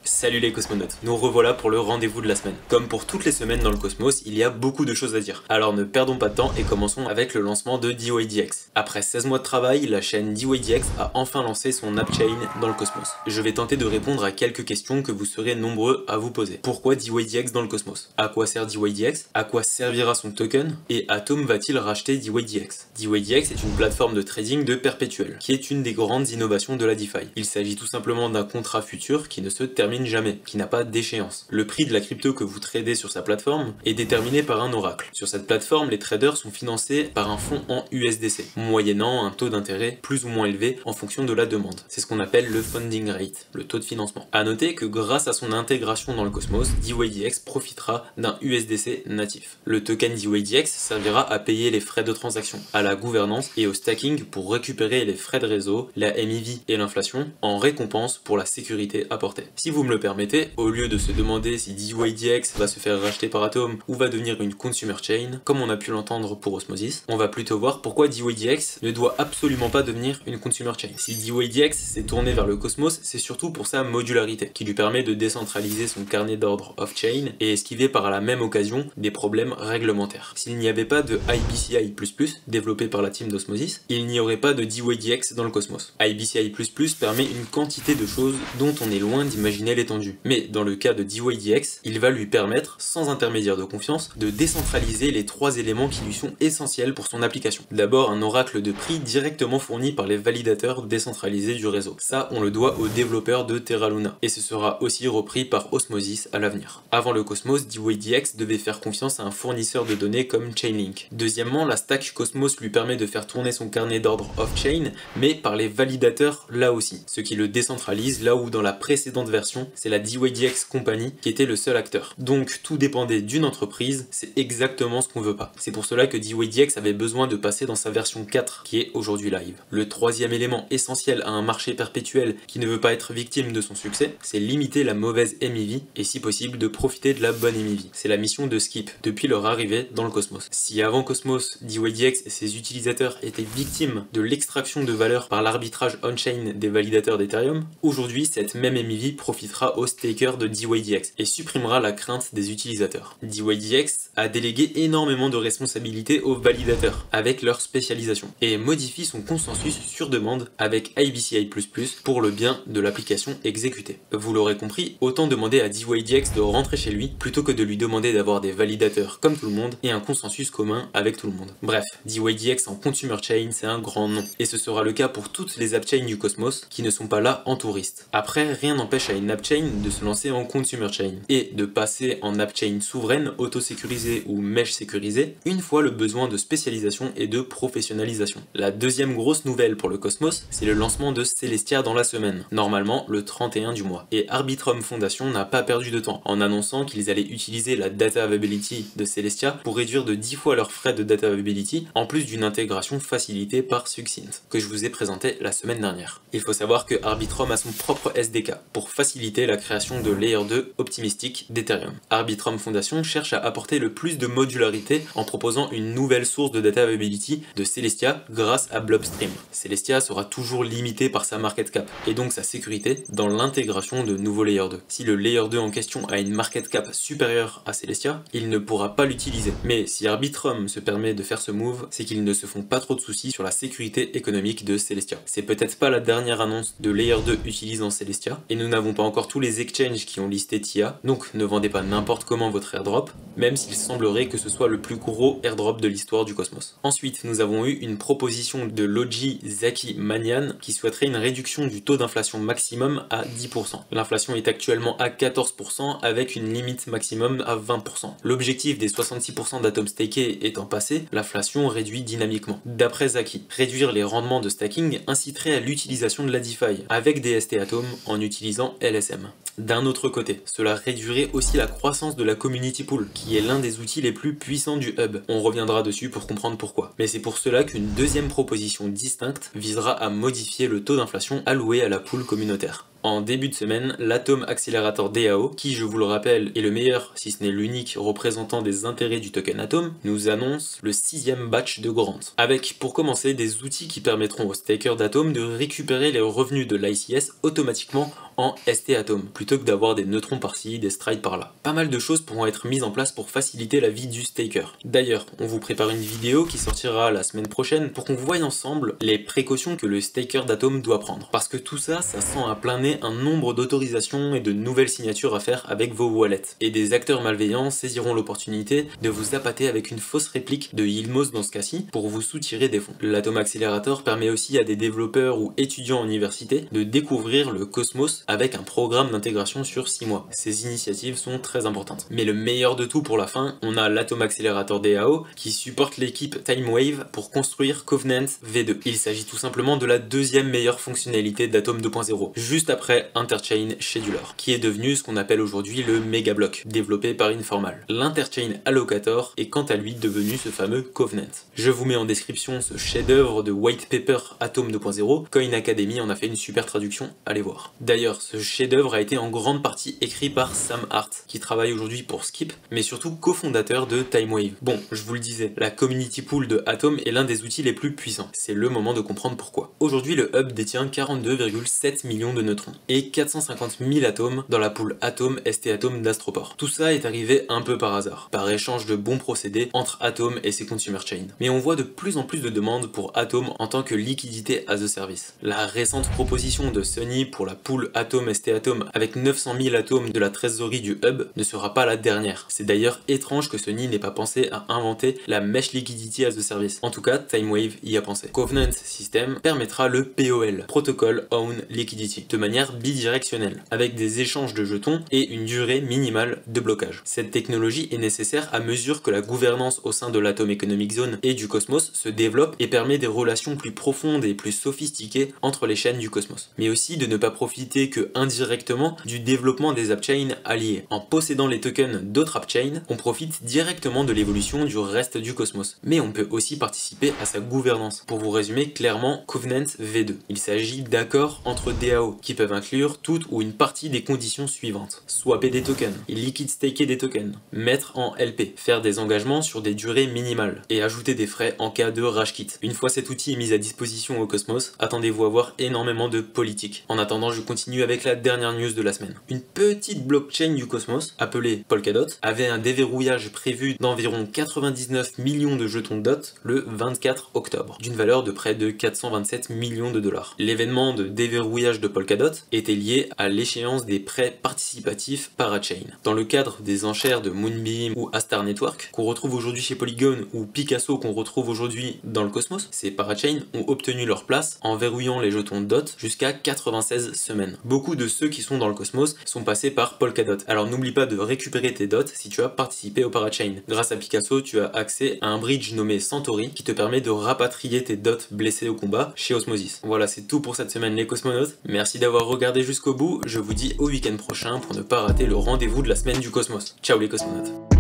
Salut les cosmonautes, nous revoilà pour le rendez-vous de la semaine. Comme pour toutes les semaines dans le cosmos, il y a beaucoup de choses à dire. Alors ne perdons pas de temps et commençons avec le lancement de DYDX. Après 16 mois de travail, la chaîne DYDX a enfin lancé son AppChain dans le cosmos. Je vais tenter de répondre à quelques questions que vous serez nombreux à vous poser. Pourquoi DYDX dans le cosmos? À quoi sert DYDX? À quoi servira son token? Et Atom va-t-il racheter DYDX? DYDX est une plateforme de trading de perpétuel, qui est une des grandes innovations de la DeFi. Il s'agit tout simplement d'un contrat futur qui ne se termine jamais, qui n'a pas d'échéance. Le prix de la crypto que vous tradez sur sa plateforme est déterminé par un oracle. Sur cette plateforme, les traders sont financés par un fonds en USDC, moyennant un taux d'intérêt plus ou moins élevé en fonction de la demande. C'est ce qu'on appelle le funding rate, le taux de financement. A noter que grâce à son intégration dans le cosmos, DYDX profitera d'un USDC natif. Le token DYDX servira à payer les frais de transaction, à la gouvernance et au stacking pour récupérer les frais de réseau, la MEV et l'inflation en récompense pour la sécurité apportée. Si vous me le permettez, au lieu de se demander si DYDX va se faire racheter par Atom ou va devenir une consumer chain, comme on a pu l'entendre pour Osmosis, on va plutôt voir pourquoi DYDX ne doit absolument pas devenir une consumer chain. Si DYDX s'est tourné vers le cosmos, c'est surtout pour sa modularité, qui lui permet de décentraliser son carnet d'ordre off-chain et esquiver par la même occasion des problèmes réglementaires. S'il n'y avait pas de IBCI++, développé par la team d'Osmosis, il n'y aurait pas de DYDX dans le cosmos. IBCI++ permet une quantité de choses dont on est loin d'imaginer l'étendue. Mais dans le cas de DYDX, il va lui permettre, sans intermédiaire de confiance, de décentraliser les trois éléments qui lui sont essentiels pour son application. D'abord, un oracle de prix directement fourni par les validateurs décentralisés du réseau. Ça, on le doit aux développeurs de Terra Luna. Et ce sera aussi repris par Osmosis à l'avenir. Avant le Cosmos, DYDX devait faire confiance à un fournisseur de données comme Chainlink. Deuxièmement, la stack Cosmos lui permet de faire tourner son carnet d'ordre off-chain, mais par les validateurs là aussi, ce qui le décentralise là où dans la précédente version, c'est la DYDX Company qui était le seul acteur. Donc tout dépendait d'une entreprise, c'est exactement ce qu'on veut pas. C'est pour cela que DYDX avait besoin de passer dans sa version 4 qui est aujourd'hui live. Le troisième élément essentiel à un marché perpétuel qui ne veut pas être victime de son succès, c'est limiter la mauvaise MEV et si possible de profiter de la bonne MEV. C'est la mission de Skip depuis leur arrivée dans le Cosmos. Si avant Cosmos, DYDX et ses utilisateurs étaient victimes de l'extraction de valeur par l'arbitrage on-chain des validateurs d'Ethereum, aujourd'hui cette même MEV profitera aux stakers de DYDX et supprimera la crainte des utilisateurs. DYDX a délégué énormément de responsabilités aux validateurs avec leur spécialisation et modifie son consensus sur demande avec IBCI++ pour le bien de l'application exécutée. Vous l'aurez compris, autant demander à DYDX de rentrer chez lui plutôt que de lui demander d'avoir des validateurs comme tout le monde et un consensus commun avec tout le monde. Bref, DYDX en consumer chain, c'est un grand nom et ce sera le cas pour toutes les appchains du Cosmos qui ne sont pas là en touriste. Après, rien n'empêche à une appchain de se lancer en consumer chain et de passer en appchain souveraine, auto-sécurisée ou mesh sécurisée une fois le besoin de spécialisation et de professionnalisation. La deuxième grosse nouvelle pour le Cosmos, c'est le lancement de Celestia dans la semaine, normalement le 31 du mois. Et Arbitrum Foundation n'a pas perdu de temps en annonçant qu'ils allaient utiliser la data availability de Celestia pour réduire de 10 fois leurs frais de data availability en plus d'une intégration facilitée par Succinct que je vous ai présenté la semaine dernière. Il faut savoir que Arbitrum a son propre SDK pour faciliter la création de Layer 2 optimistique d'Ethereum. Arbitrum Foundation cherche à apporter le plus de modularité en proposant une nouvelle source de data availability de Celestia grâce à Blobstream. Celestia sera toujours limité par sa market cap et donc sa sécurité dans l'intégration de nouveaux Layer 2. Si le Layer 2 en question a une market cap supérieure à Celestia, il ne pourra pas l'utiliser. Mais si Arbitrum se permet de faire ce move, c'est qu'ils ne se font pas trop de soucis sur la sécurité économique de Celestia. C'est peut-être pas la dernière annonce de Layer 2 utilisant Celestia et nous n'avons pas encore tous les exchanges qui ont listé TIA, donc ne vendez pas n'importe comment votre airdrop, même s'il semblerait que ce soit le plus gros airdrop de l'histoire du Cosmos. Ensuite, nous avons eu une proposition de Logi Zaki Manian qui souhaiterait une réduction du taux d'inflation maximum à 10%. L'inflation est actuellement à 14% avec une limite maximum à 20%. L'objectif des 66% d'atomes stakés étant passé, l'inflation réduit dynamiquement. D'après Zaki, réduire les rendements de stacking inciterait à l'utilisation de la DeFi avec des ST Atom en utilisant LSM. D'un autre côté, cela réduirait aussi la croissance de la community pool, qui est l'un des outils les plus puissants du hub. On reviendra dessus pour comprendre pourquoi. Mais c'est pour cela qu'une deuxième proposition distincte visera à modifier le taux d'inflation alloué à la pool communautaire. En début de semaine, l'Atom Accelerator DAO, qui je vous le rappelle est le meilleur, si ce n'est l'unique représentant des intérêts du token Atom, nous annonce le 6e batch de grant. Avec, pour commencer, des outils qui permettront aux stakers d'Atom de récupérer les revenus de l'ICS automatiquement en ST Atom, plutôt que d'avoir des neutrons par-ci, des strides par-là. Pas mal de choses pourront être mises en place pour faciliter la vie du staker. D'ailleurs, on vous prépare une vidéo qui sortira la semaine prochaine pour qu'on voie ensemble les précautions que le staker d'Atom doit prendre. Parce que tout ça, ça sent à plein nez un nombre d'autorisations et de nouvelles signatures à faire avec vos wallets. Et des acteurs malveillants saisiront l'opportunité de vous appâter avec une fausse réplique de Ilmos dans ce cas-ci pour vous soutirer des fonds. L'Atom Accelerator permet aussi à des développeurs ou étudiants en université de découvrir le Cosmos avec un programme d'intégration sur 6 mois. Ces initiatives sont très importantes. Mais le meilleur de tout pour la fin, on a l'Atom Accelerator DAO qui supporte l'équipe TimeWave pour construire Covenant V2. Il s'agit tout simplement de la deuxième meilleure fonctionnalité d'Atom 2.0, juste après Interchain Scheduler, qui est devenu ce qu'on appelle aujourd'hui le Megablock, développé par Informal. L'Interchain Allocator est quant à lui devenu ce fameux Covenant. Je vous mets en description ce chef-d'œuvre de white paper Atom 2.0, Coin Academy en a fait une super traduction, allez voir. D'ailleurs, ce chef-d'œuvre a été en grande partie écrit par Sam Hart, qui travaille aujourd'hui pour Skip, mais surtout cofondateur de TimeWave. Bon, je vous le disais, la community pool de Atom est l'un des outils les plus puissants. C'est le moment de comprendre pourquoi. Aujourd'hui, le hub détient 42,7 millions de neutrons et 450 000 atomes dans la pool Atom ST Atom d'Astroport. Tout ça est arrivé un peu par hasard, par échange de bons procédés entre Atom et ses consumer chains. Mais on voit de plus en plus de demandes pour Atom en tant que liquidité as a service. La récente proposition de Sunny pour la pool Atom ST Atom avec 900 000 atomes de la trésorerie du hub ne sera pas la dernière. C'est d'ailleurs étrange que Sunny n'ait pas pensé à inventer la mesh liquidity as a service. En tout cas, TimeWave y a pensé. Covenant System permettra le POL, Protocol Own Liquidity, de manière bidirectionnelle, avec des échanges de jetons et une durée minimale de blocage. Cette technologie est nécessaire à mesure que la gouvernance au sein de l'Atom Economic Zone et du Cosmos se développe et permet des relations plus profondes et plus sophistiquées entre les chaînes du Cosmos. Mais aussi de ne pas profiter que indirectement du développement des appchains alliés. En possédant les tokens d'autres appchains, on profite directement de l'évolution du reste du Cosmos. Mais on peut aussi participer à sa gouvernance. Pour vous résumer clairement, Covenant V2. Il s'agit d'accords entre DAO qui peuvent inclure toute ou une partie des conditions suivantes. Swapper des tokens, liquid staker des tokens, mettre en LP, faire des engagements sur des durées minimales et ajouter des frais en cas de rage quit. Une fois cet outil est mis à disposition au Cosmos, attendez-vous à voir énormément de politique. En attendant, je continue avec la dernière news de la semaine. Une petite blockchain du Cosmos, appelée Polkadot, avait un déverrouillage prévu d'environ 99 millions de jetons DOT le 24 octobre, d'une valeur de près de 427 millions de dollars. L'événement de déverrouillage de Polkadot était lié à l'échéance des prêts participatifs Parachain. Dans le cadre des enchères de Moonbeam ou Astar Network, qu'on retrouve aujourd'hui chez Polygon, ou Picasso qu'on retrouve aujourd'hui dans le Cosmos, ces Parachain ont obtenu leur place en verrouillant les jetons DOT jusqu'à 96 semaines. Beaucoup de ceux qui sont dans le Cosmos sont passés par Polkadot. Alors n'oublie pas de récupérer tes DOT si tu as participé au Parachain. Grâce à Picasso, tu as accès à un bridge nommé Centauri qui te permet de rapatrier tes DOT blessés au combat chez Osmosis. Voilà, c'est tout pour cette semaine les cosmonautes. Merci d'avoir regardé jusqu'au bout. Je vous dis au week-end prochain pour ne pas rater le rendez-vous de la semaine du Cosmos. Ciao les cosmonautes.